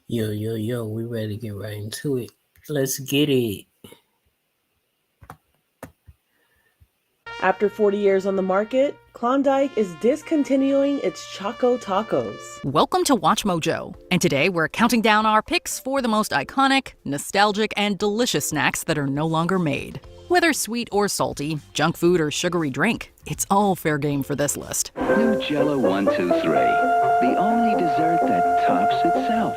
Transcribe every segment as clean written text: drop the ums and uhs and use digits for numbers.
Yo, we ready to get right into it. Let's get it. After 40 years on the market, Klondike is discontinuing its Choco Tacos. Welcome to Watch Mojo, and today we're counting down our picks for the most iconic, nostalgic, and delicious snacks that are no longer made. Whether sweet or salty, junk food or sugary drink, it's all fair game for this list. New Jello 1, 2, 3. The only dessert that tops itself.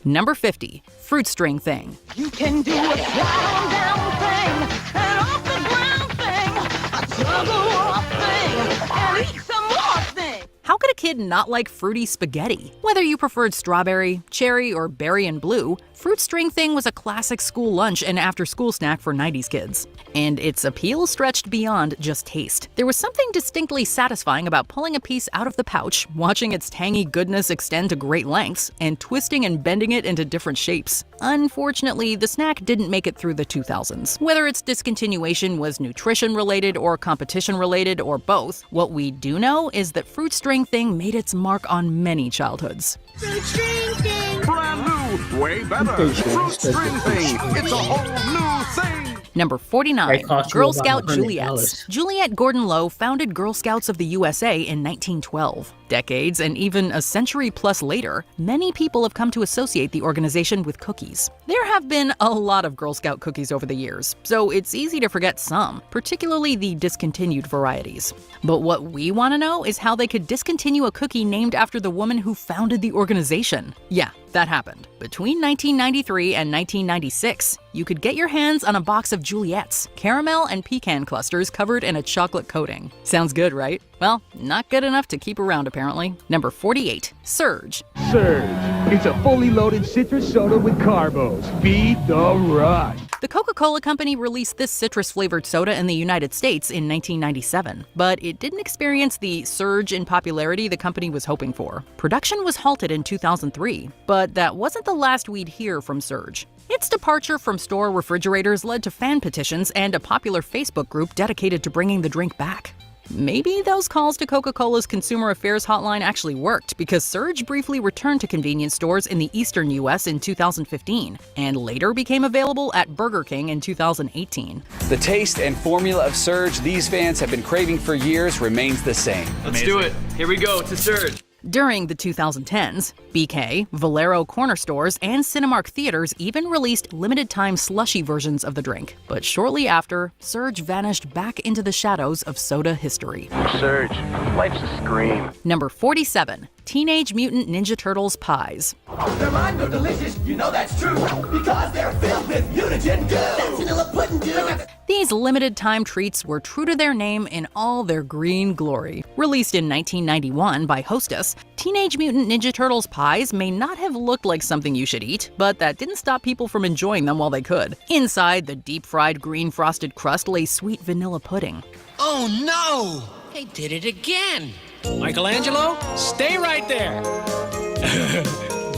Number 50, Fruit String Thing. You can do a down thing, and off the ground thing, a tug-of-war thing, and eat some more thing. How could a kid not like fruity spaghetti? Whether you preferred strawberry, cherry, or berry and blue, Fruit String Thing was a classic school lunch and after-school snack for 90s kids. And its appeal stretched beyond just taste. There was something distinctly satisfying about pulling a piece out of the pouch, watching its tangy goodness extend to great lengths, and twisting and bending it into different shapes. Unfortunately, the snack didn't make it through the 2000s. Whether its discontinuation was nutrition-related or competition-related or both, what we do know is that Fruit String Thing made its mark on many childhoods. Fruit String Thing! Brand new, way better. Fruit String Thing, it's a whole new thing. Number 49, Girl Scout Juliet's. $100. Juliet Gordon Low founded Girl Scouts of the USA in 1912. Decades and even a century plus later, many people have come to associate the organization with cookies. There have been a lot of Girl Scout cookies over the years, so it's easy to forget some, particularly the discontinued varieties. But what we want to know is how they could discontinue a cookie named after the woman who founded the organization. Yeah, that happened. Between 1993 and 1996, you could get your hands on a box of Juliet's, caramel and pecan clusters covered in a chocolate coating. Sounds good, right? Well, not good enough to keep around, apparently. Number 48, Surge. Surge. It's a fully loaded citrus soda with carbos. Beat the rush. The Coca-Cola Company released this citrus-flavored soda in the United States in 1997, but it didn't experience the surge in popularity the company was hoping for. Production was halted in 2003, but that wasn't the last we'd hear from Surge. Its departure from store refrigerators led to fan petitions and a popular Facebook group dedicated to bringing the drink back. Maybe those calls to Coca-Cola's Consumer Affairs hotline actually worked, because Surge briefly returned to convenience stores in the eastern U.S. in 2015, and later became available at Burger King in 2018. The taste and formula of Surge these fans have been craving for years remains the same. Let's do it. Here we go to Surge. During the 2010s, BK, Valero corner stores, and Cinemark theaters even released limited-time slushy versions of the drink. But shortly after, Surge vanished back into the shadows of soda history. Surge, life's a scream. Number 47, Teenage Mutant Ninja Turtles Pies. Their minds are delicious, you know that's true, because they're filled with mutagen goo. That's vanilla pudding, dude. These limited-time treats were true to their name in all their green glory. Released in 1991 by Hostess, Teenage Mutant Ninja Turtles Pies may not have looked like something you should eat, but that didn't stop people from enjoying them while they could. Inside the deep-fried green frosted crust lay sweet vanilla pudding. Oh no! They did it again! Michelangelo, stay right there!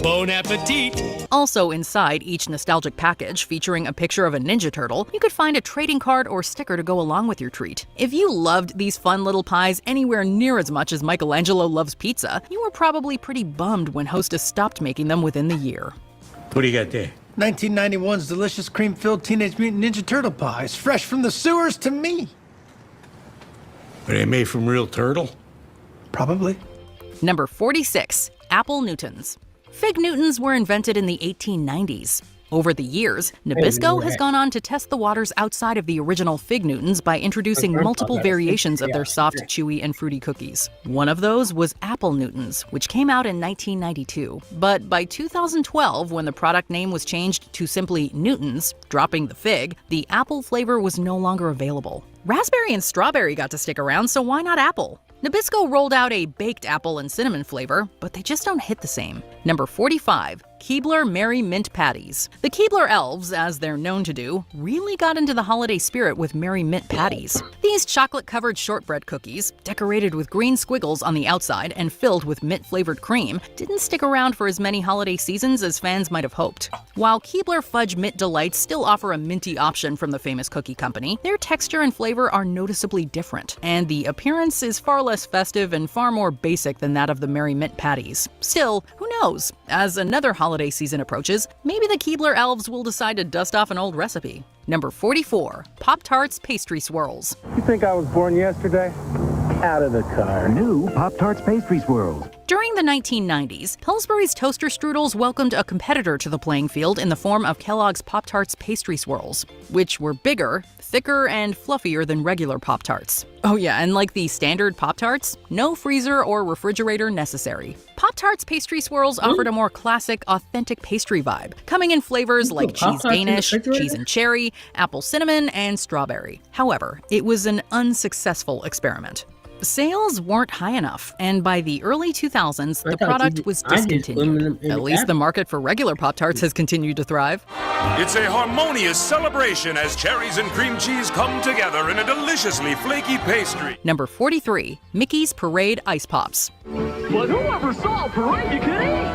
Bon appetit! Also inside each nostalgic package featuring a picture of a Ninja Turtle, you could find a trading card or sticker to go along with your treat. If you loved these fun little pies anywhere near as much as Michelangelo loves pizza, you were probably pretty bummed when Hostess stopped making them within the year. What do you got there? 1991's delicious cream-filled Teenage Mutant Ninja Turtle pies, fresh from the sewers to me. Are they made from real turtle? Probably. Number 46, Apple Newtons. Fig Newtons were invented in the 1890s. Over the years, Nabisco has gone on to test the waters outside of the original Fig Newtons by introducing multiple variations of their soft, chewy, and fruity cookies. One of those was Apple Newtons, which came out in 1992. But by 2012, when the product name was changed to simply Newtons, dropping the fig, the apple flavor was no longer available. Raspberry and strawberry got to stick around, so why not apple? Nabisco rolled out a baked apple and cinnamon flavor, but they just don't hit the same. Number 45, Keebler Merry Mint Patties. The Keebler elves, as they're known to do, really got into the holiday spirit with Merry Mint Patties. These chocolate-covered shortbread cookies, decorated with green squiggles on the outside and filled with mint-flavored cream, didn't stick around for as many holiday seasons as fans might have hoped. While Keebler Fudge Mint Delights still offer a minty option from the famous cookie company, their texture and flavor are noticeably different, and the appearance is far less festive and far more basic than that of the Merry Mint Patties. Still, who knows? As another holiday season approaches, maybe the Keebler elves will decide to dust off an old recipe. Number 44. Pop-Tarts Pastry Swirls. You think I was born yesterday? Out of the car. New Pop-Tarts Pastry Swirls. During the 1990s, Pillsbury's toaster strudels welcomed a competitor to the playing field in the form of Kellogg's Pop-Tarts Pastry Swirls, which were bigger, thicker, and fluffier than regular Pop-Tarts. Oh yeah, and like the standard Pop-Tarts, no freezer or refrigerator necessary. Pop-Tarts Pastry Swirls offered a more classic, authentic pastry vibe, coming in flavors like cheese Danish, cheese and cherry, apple cinnamon, and strawberry. However, it was an unsuccessful experiment. Sales weren't high enough, and by the early 2000s, the product was discontinued. At least the market for regular Pop-Tarts has continued to thrive. It's a harmonious celebration as cherries and cream cheese come together in a deliciously flaky pastry. Number 43. Mickey's Parade Ice Pops. But whoever saw a parade you could eat?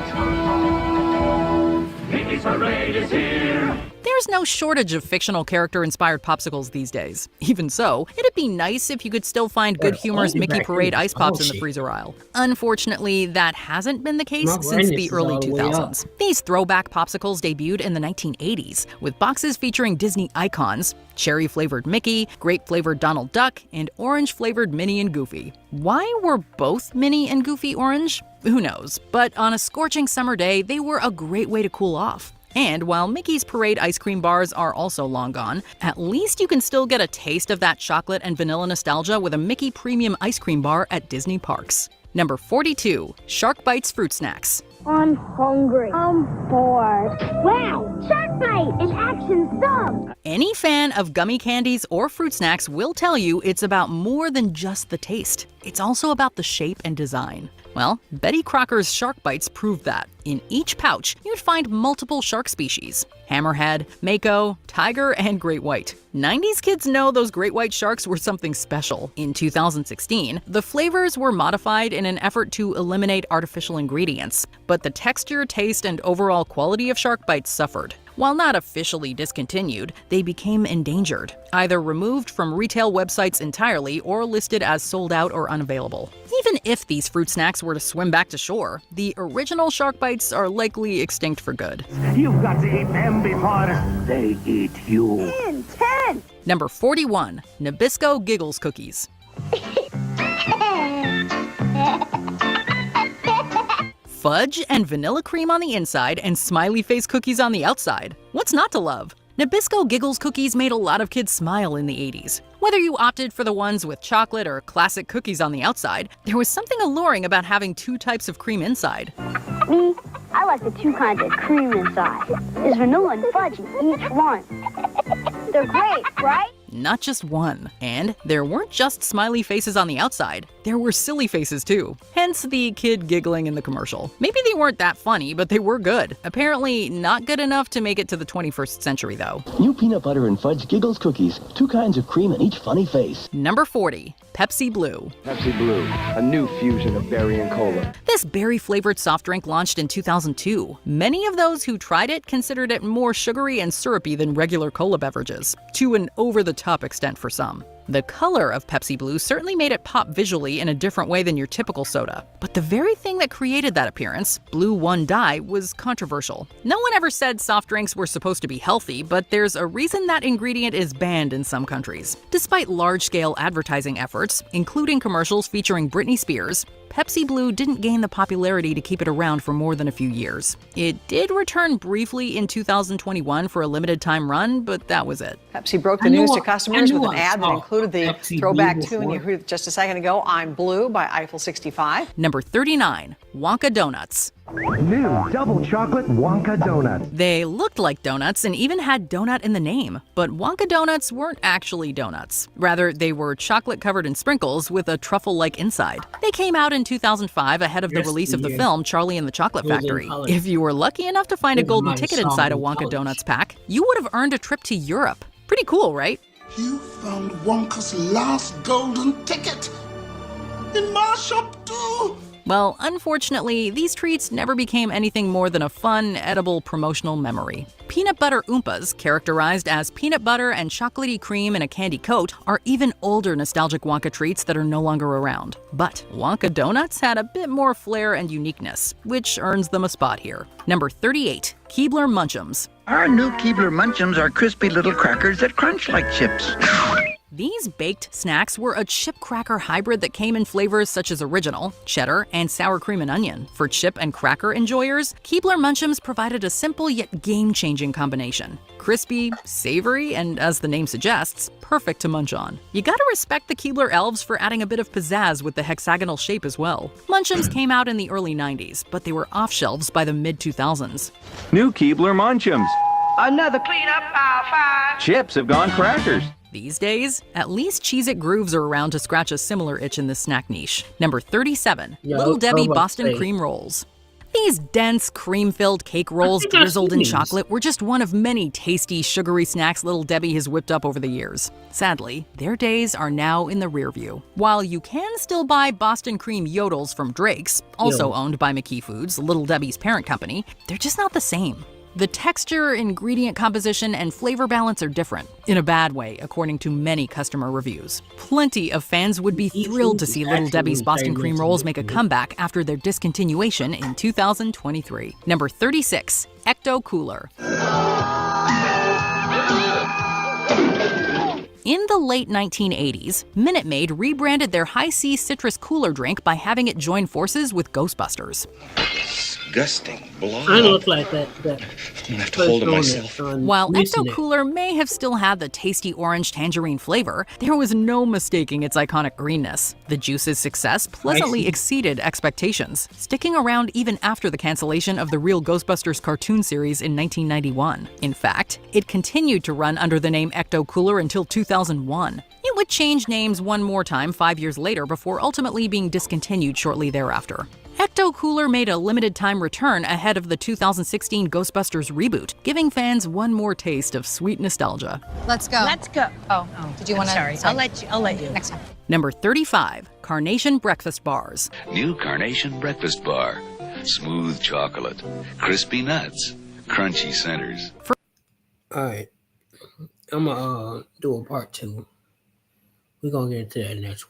Mickey's Parade is here. There's no shortage of fictional character-inspired popsicles these days. Even so, it'd be nice if you could still find Good Humor's Mickey Parade Ice Pops in the freezer aisle. Unfortunately, that hasn't been the case since the early 2000s. These throwback popsicles debuted in the 1980s, with boxes featuring Disney icons, cherry-flavored Mickey, grape-flavored Donald Duck, and orange-flavored Minnie and Goofy. Why were both Minnie and Goofy orange? Who knows, but on a scorching summer day, they were a great way to cool off. And while Mickey's Parade ice cream bars are also long gone, at least you can still get a taste of that chocolate and vanilla nostalgia with a Mickey Premium Ice Cream Bar at Disney parks. Number 42. Shark Bites Fruit Snacks. I'm hungry. I'm bored. Wow! Shark Bite! An action sub! Any fan of gummy candies or fruit snacks will tell you it's about more than just the taste. It's also about the shape and design. Well, Betty Crocker's Shark Bites proved that. In each pouch, you'd find multiple shark species: hammerhead, mako, tiger, and great white. 90s kids know those great white sharks were something special. In 2016, the flavors were modified in an effort to eliminate artificial ingredients, but the texture, taste, and overall quality of Shark Bites suffered. While not officially discontinued, they became endangered, either removed from retail websites entirely or listed as sold out or unavailable. Even if these fruit snacks were to swim back to shore, the original Shark Bites are likely extinct for good. You've got to eat them before they eat you. 10! Number 41. Nabisco Giggles Cookies. Fudge and vanilla cream on the inside and smiley face cookies on the outside. What's not to love? Nabisco Giggles cookies made a lot of kids smile in the 80s. Whether you opted for the ones with chocolate or classic cookies on the outside, there was something alluring about having two types of cream inside. Me, I like the two kinds of cream inside. There's vanilla and fudge in each one. They're great, right? Not just one. And there weren't just smiley faces on the outside, there were silly faces too. Hence the kid giggling in the commercial. Maybe they weren't that funny, but they were good. Apparently not good enough to make it to the 21st century though. New peanut butter and fudge Giggles cookies. Two kinds of cream in each funny face. Number 40. Pepsi Blue. Pepsi Blue, a new fusion of berry and cola. This berry-flavored soft drink launched in 2002. Many of those who tried it considered it more sugary and syrupy than regular cola beverages, to an over-the-top extent for some. The color of Pepsi Blue certainly made it pop visually in a different way than your typical soda. But the very thing that created that appearance, Blue One Dye, was controversial. No one ever said soft drinks were supposed to be healthy, but there's a reason that ingredient is banned in some countries. Despite large-scale advertising efforts, including commercials featuring Britney Spears, Pepsi Blue didn't gain the popularity to keep it around for more than a few years. It did return briefly in 2021 for a limited time run, but that was it. Pepsi broke the news to customers with an ad that included the Pepsi throwback Blue tune you heard just a second ago, I'm Blue by Eiffel 65. Number 39. Wonka Donuts. New double chocolate Wonka Donuts. They looked like donuts and even had donut in the name, but Wonka Donuts weren't actually donuts. Rather, they were chocolate covered in sprinkles with a truffle-like inside. They came out in 2005 ahead of the release of the film Charlie and the Chocolate Factory. If you were lucky enough to find a golden ticket inside a Wonka Donuts pack, you would have earned a trip to Europe. Pretty cool, right? You found Wonka's last golden ticket in my shop too. Well, unfortunately, these treats never became anything more than a fun, edible promotional memory. Peanut butter Oompas, characterized as peanut butter and chocolatey cream in a candy coat, are even older nostalgic Wonka treats that are no longer around. But Wonka Donuts had a bit more flair and uniqueness, which earns them a spot here. Number 38, Keebler Munchums. Our new Keebler Munchums are crispy little crackers that crunch like chips. These baked snacks were a chip cracker hybrid that came in flavors such as original, cheddar, and sour cream and onion. For chip and cracker enjoyers, Keebler Munchums provided a simple yet game-changing combination. Crispy, savory, and as the name suggests, perfect to munch on. You gotta respect the Keebler elves for adding a bit of pizzazz with the hexagonal shape as well. Munchums came out in the early 90s, but they were off shelves by the mid-2000s. New Keebler Munchums. Another cleanup aisle 5. Chips have gone crackers. These days, at least Cheez-It Grooves are around to scratch a similar itch in this snack niche. Number 37, Little Debbie Boston Cream Rolls. These dense, cream-filled cake rolls drizzled in chocolate were just one of many tasty, sugary snacks Little Debbie has whipped up over the years. Sadly, their days are now in the rearview. While you can still buy Boston Cream Yodels from Drake's, also owned by McKee Foods, Little Debbie's parent company, they're just not the same. The texture, ingredient composition, and flavor balance are different, in a bad way, according to many customer reviews. Plenty of fans would be thrilled to see Little Debbie's Boston Cream Rolls make a comeback after their discontinuation in 2023. Number 36, EctoCooler. In the late 1980s, Minute Maid rebranded their High C citrus cooler drink by having it join forces with Ghostbusters. Disgusting blood. I look like that. I'm gonna have to hold it myself. While EctoCooler may have still had the tasty orange tangerine flavor, there was no mistaking its iconic greenness. The juice's success pleasantly exceeded expectations, sticking around even after the cancellation of the Real Ghostbusters cartoon series in 1991. In fact, it continued to run under the name EctoCooler until 2001. It would change names one more time 5 years later before ultimately being discontinued shortly thereafter. EctoCooler made a limited-time return ahead of the 2016 Ghostbusters reboot, giving fans one more taste of sweet nostalgia. Let's go. Let's go. Oh, did you want to? Sorry. I'll let you. Next time. Number 35, Carnation Breakfast Bars. New Carnation Breakfast Bar. Smooth chocolate, crispy nuts, crunchy centers. Alright. I'm gonna do a part 2. We're gonna get into that next